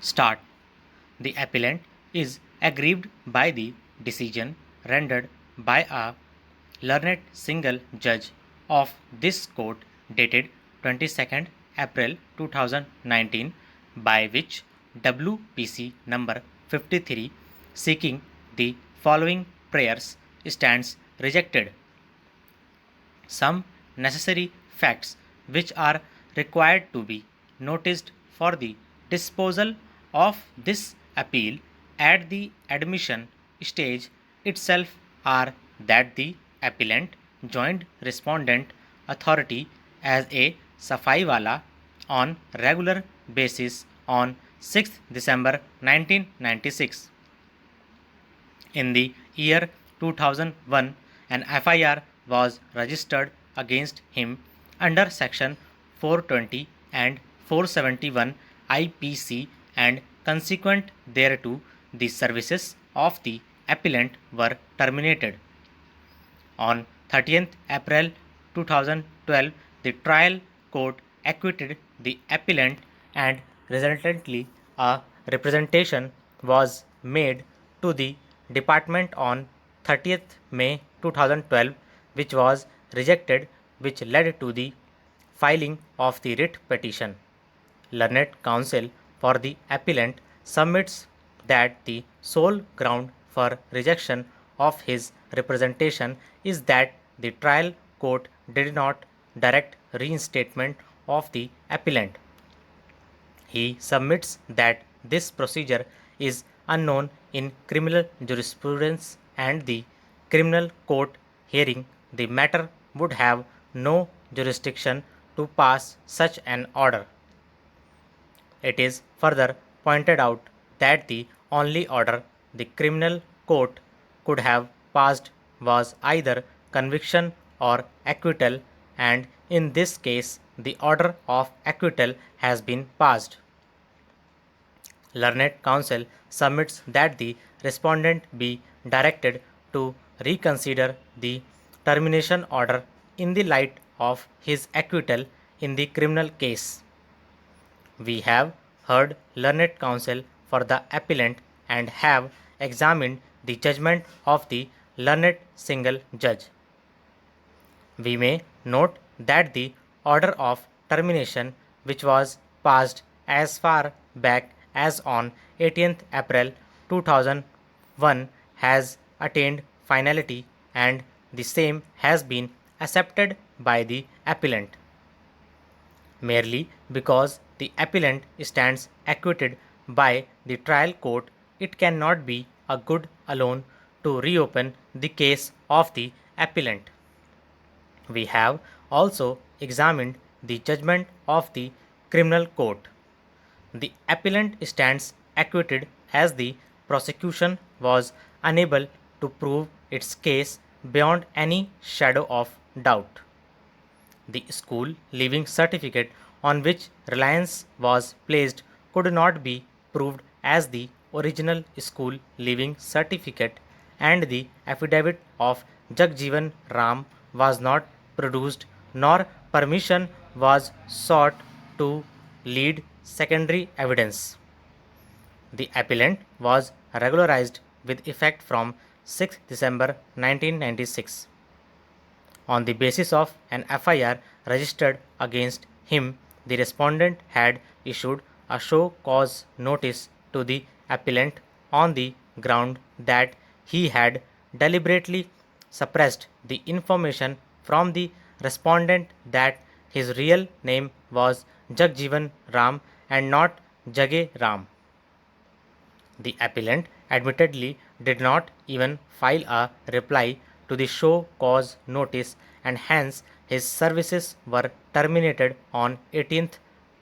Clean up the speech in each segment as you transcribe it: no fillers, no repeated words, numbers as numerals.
Start. The appellant is aggrieved by the decision rendered by a learned single judge of this court dated 22nd April 2019, by which WPC number 53 seeking the following prayers stands rejected. Some necessary facts which are required to be noticed for the disposal of this appeal at the admission stage itself are that the appellant joined respondent authority as a safaiwala on regular basis on 6th December 1996. In the year 2001, an FIR was registered against him under Section 420 and 471 IPC, and consequent thereto, the services of the appellant were terminated. On 30th April 2012, the trial court acquitted the appellant, and resultantly a representation was made to the department on 30th May 2012, which was rejected, which led to the filing of the writ petition. Learned counsel for the appellant submits that the sole ground for rejection of his representation is that the trial court did not direct reinstatement of the appellant. He submits that this procedure is unknown in criminal jurisprudence, and the criminal court hearing the matter would have no jurisdiction to pass such an order. It is further pointed out that the only order the criminal court could have passed was either conviction or acquittal, and in this case the order of acquittal has been passed. Learned counsel submits that the respondent be directed to reconsider the termination order in the light of his acquittal in the criminal case. We have heard learned counsel for the appellant and have examined the judgment of the learned single judge. We may note that the order of termination, which was passed as far back as on 18th April 2001, has attained finality, and the same has been accepted by the appellant. Merely because the appellant stands acquitted by the trial court, it cannot be a good alone to reopen the case of the appellant. We have also examined the judgment of the criminal court. The appellant stands acquitted as the prosecution was unable to prove its case beyond any shadow of doubt. The school leaving certificate on which reliance was placed could not be proved as the original school leaving certificate, and the affidavit of Jagjeevan Ram was not produced, nor permission was sought to lead secondary evidence. The appellant was regularized with effect from 6 December 1996. On the basis of an FIR registered against him, the respondent had issued a show cause notice to the appellant on the ground that he had deliberately suppressed the information from the respondent that his real name was Jagjeevan Ram and not Jage Ram. The appellant admittedly did not even file a reply to the show cause notice, and hence his services were terminated on 18th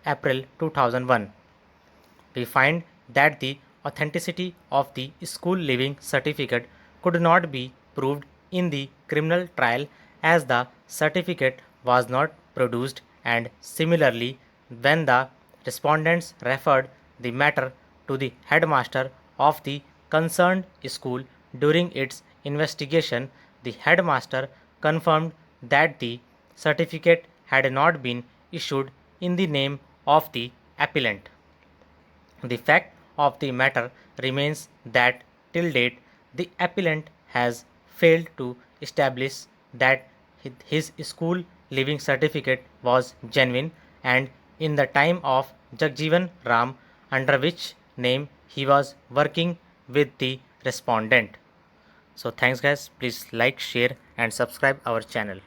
April 2001. We find that the authenticity of the school leaving certificate could not be proved in the criminal trial, as the certificate was not produced, and similarly, when the respondents referred the matter to the headmaster of the concerned school during its investigation, the headmaster confirmed that the certificate had not been issued in the name of the appellant. The fact of the matter remains that till date the appellant has failed to establish that his school leaving certificate was genuine and in the time of Jagjeevan Ram, under which name he was working with the respondent. So thanks guys, please like, share and subscribe our channel.